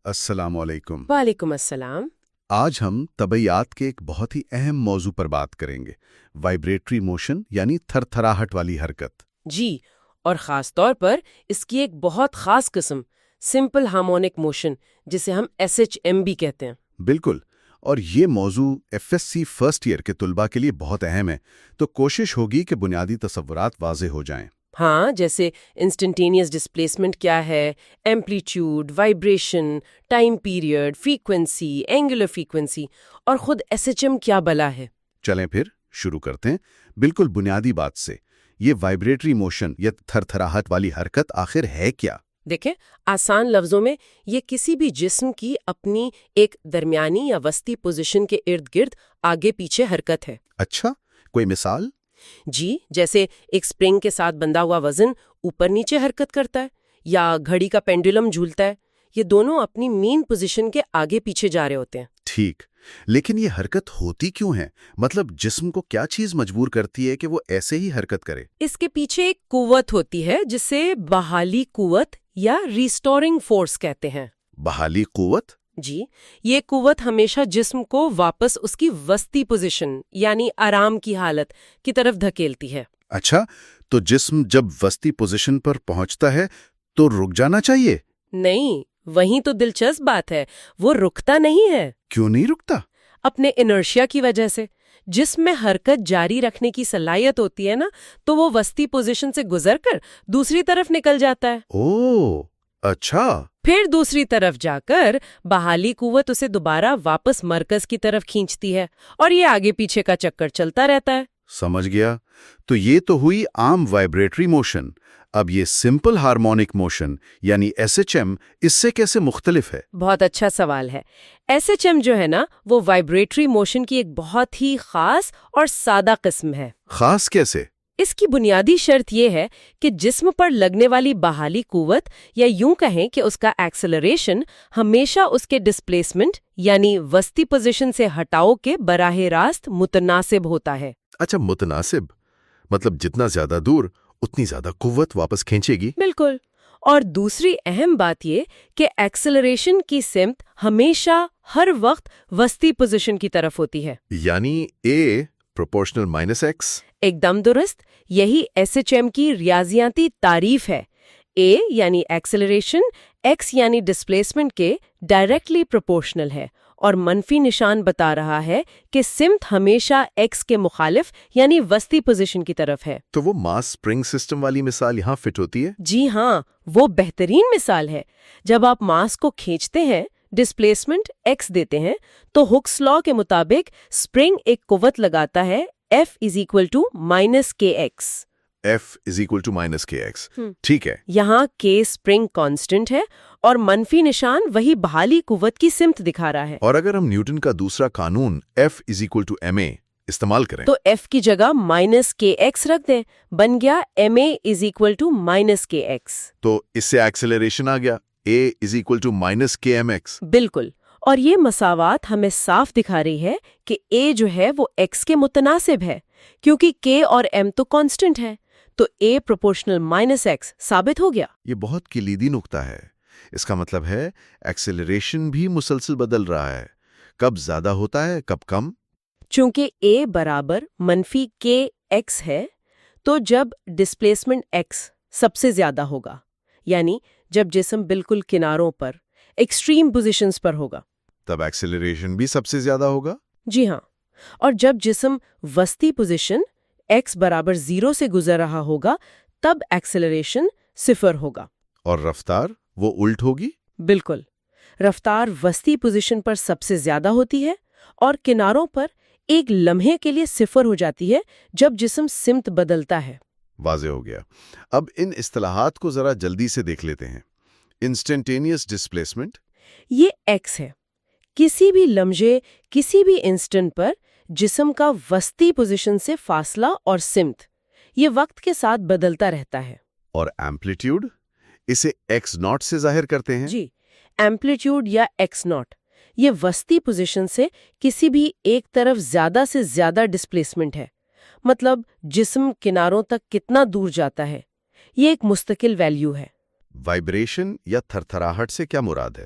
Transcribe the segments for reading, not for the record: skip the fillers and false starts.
السلام علیکم۔ وعلیکم السلام۔ آج ہم طبیعیات کے ایک بہت ہی اہم موضوع پر بات کریں گے، وائبریٹری موشن یعنی تھر تھراہٹ والی حرکت۔ جی، اور خاص طور پر اس کی ایک بہت خاص قسم سمپل ہارمونک موشن، جسے ہم SHM بھی کہتے ہیں۔ بالکل، اور یہ موضوع FSC فرسٹ ایئر کے طلباء کے لیے بہت اہم ہے، تو کوشش ہوگی کہ بنیادی تصورات واضح ہو جائیں۔ ہاں، جیسے انسٹنٹینیس ڈسپلیسمنٹ کیا ہے، amplitude, vibration, time period, frequency, Angular frequency, اور خود SHM کیا بلا ہے۔ چلیں پھر شروع کرتے ہیں بالکل بنیادی بات سے۔ یہ وائبریٹری موشن یا تھر تھراہٹ والی حرکت آخر ہے کیا؟ دیکھیں، آسان لفظوں میں یہ کسی بھی جسم کی اپنی ایک درمیانی یا وسطی پوزیشن کے ارد گرد آگے پیچھے حرکت ہے۔ اچھا، کوئی مثال؟ جی، جیسے ایک سپرنگ کے ساتھ بندھا ہوا وزن اوپر نیچے حرکت کرتا ہے، یا گھڑی کا پینڈولم جھولتا ہے۔ یہ دونوں اپنی مین پوزیشن کے آگے پیچھے جا رہے ہوتے ہیں۔ ٹھیک، لیکن یہ حرکت ہوتی کیوں ہے؟ مطلب جسم کو کیا چیز مجبور کرتی ہے کہ وہ ایسے ہی حرکت کرے؟ اس کے پیچھے ایک قوت ہوتی ہے جسے بحالی قوت یا ریسٹورنگ فورس کہتے ہیں۔ بحالی قوت؟ جی، یہ قوت ہمیشہ جسم کو واپس اس کی وسطی پوزیشن یعنی آرام کی حالت کی طرف دھکیلتی ہے۔ اچھا، تو جسم جب وسطی پوزیشن پر پہنچتا ہے تو رک جانا چاہیے؟ نہیں، وہیں تو دلچسپ بات ہے، وہ رکتا نہیں ہے۔ کیوں نہیں رکتا؟ اپنے انرشیا کی وجہ سے۔ جسم میں حرکت جاری رکھنے کی صلاحیت ہوتی ہے نا، تو وہ وسطی پوزیشن سے گزر کر دوسری طرف نکل جاتا ہے۔ اوہ، اچھا۔ پھر دوسری طرف جا کر بحالی قوت اسے دوبارہ واپس مرکز کی طرف کھینچتی ہے، اور یہ آگے پیچھے کا چکر چلتا رہتا ہے۔ سمجھ گیا۔ تو یہ تو ہوئی عام وائبریٹری موشن۔ اب یہ سمپل ہارمونک موشن یعنی SHM اس سے کیسے مختلف ہے؟ بہت اچھا سوال ہے۔ SHM جو ہے نا، وہ وائبریٹری موشن کی ایک بہت ہی خاص اور سادہ قسم ہے۔ خاص کیسے؟ اس کی بنیادی شرط یہ ہے کہ جسم پر لگنے والی بحالی قوت، یا یوں کہیں کہ اس کا ایکسلریشن، ہمیشہ اس کے ڈسپلیسمنٹ یعنی وسطی پوزیشن سے ہٹاؤ کے براہ راست متناسب ہوتا ہے۔ اچھا، متناسب مطلب جتنا زیادہ دور اتنی زیادہ قوت واپس کھینچے گی؟ بالکل۔ اور دوسری اہم بات یہ کہ ایکسلریشن کی سمت ہمیشہ ہر وقت وسطی پوزیشن کی طرف ہوتی ہے، یعنی A پروپورشنل -X۔ ایک دم درست۔ یہی SHM کی ریاضیاتی تعریف ہے۔ A یعنی ایکسلریشن، X یعنی ڈسپلیسمنٹ کے ڈائریکٹلی پروپورشنل ہے، اور منفی نشان بتا رہا ہے کہ سمت ہمیشہ X کے مخالف یعنی وسطی پوزیشن کی طرف ہے۔ تو وہ ماس اسپرنگ سسٹم والی مثال یہاں فٹ ہوتی ہے؟ جی ہاں، وہ بہترین مثال ہے۔ جب آپ ماس کو کھینچتے ہیں، ڈسپلیسمنٹ X دیتے ہیں، تو ہکس لا کے مطابق اسپرنگ ایک قوت لگاتا ہے F = -kx۔ F = -kx۔ ٹھیک ہے۔ یہاں K اسپرنگ کانسٹنٹ ہے، اور منفی نشان وہی بحالی قوت کی سمت دکھا رہا ہے۔ اور اگر ہم نیوٹن کا دوسرا قانون F = ma استعمال کریں تو F کی جگہ -kx رکھ دیں، بن گیا ma = -kx۔ تو اس سے ایکسلریشن آ گیا A = -kmx۔ بالکل، اور یہ مساوات ہمیں صاف دکھا رہی ہے کہ A جو ہے وہ X کے متناسب ہے، کیونکہ K اور M تو کانسٹنٹ ہے، تو A پروپورشنل -X ثابت ہو گیا۔ یہ بہت کلیدی نقطہ ہے۔ اس کا مطلب ہے ایکسلریشن بھی مسلسل بدل رہا ہے، کب زیادہ ہوتا ہے کب کم۔ چونکہ A = -kx ہے، تو جب ڈسپلیسمنٹ X سب سے زیادہ ہوگا، یعنی جب جسم بالکل کناروں پر ایکسٹریم پوزیشنز پر ہوگا، تب ایکسلریشن بھی سب سے زیادہ ہوگا۔ جی ہاں، اور جب جسم وسطی پوزیشن X = 0 سے گزر رہا ہوگا، تب ایکسلریشن 0 ہوگا۔ اور رفتار وہ الٹ ہوگی؟ بالکل، رفتار وسطی پوزیشن پر سب سے زیادہ ہوتی ہے، اور کناروں پر ایک لمحے کے لیے 0 ہو جاتی ہے جب جسم سمت بدلتا ہے۔ واضح ہو گیا۔ اب ان اصطلاحات کو ذرا جلدی سے دیکھ لیتے ہیں۔ انسٹنٹینیس ڈسپلیسمنٹ، یہ X ہے۔ کسی بھی لمحے، کسی بھی انسٹنٹ پر جسم کا وسطی پوزیشن سے فاصلہ اور سمت، یہ وقت کے ساتھ بدلتا رہتا ہے۔ اور ایمپلیٹیوڈ، اسے x0 سے ظاہر کرتے ہیں۔ جی، ایمپلیٹیوڈ یا x0 یہ وسطی پوزیشن سے کسی بھی ایک طرف زیادہ سے زیادہ ڈسپلیسمنٹ ہے، مطلب جسم کناروں تک کتنا دور جاتا ہے۔ یہ ایک مستقل ویلیو ہے۔ وائبریشن یا تھرتھراہٹ سے کیا مراد ہے؟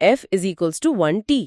F = 1T।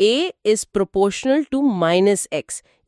A is proportional to -x,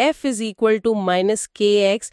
F = -kx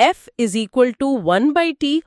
F = 1/T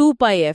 2πF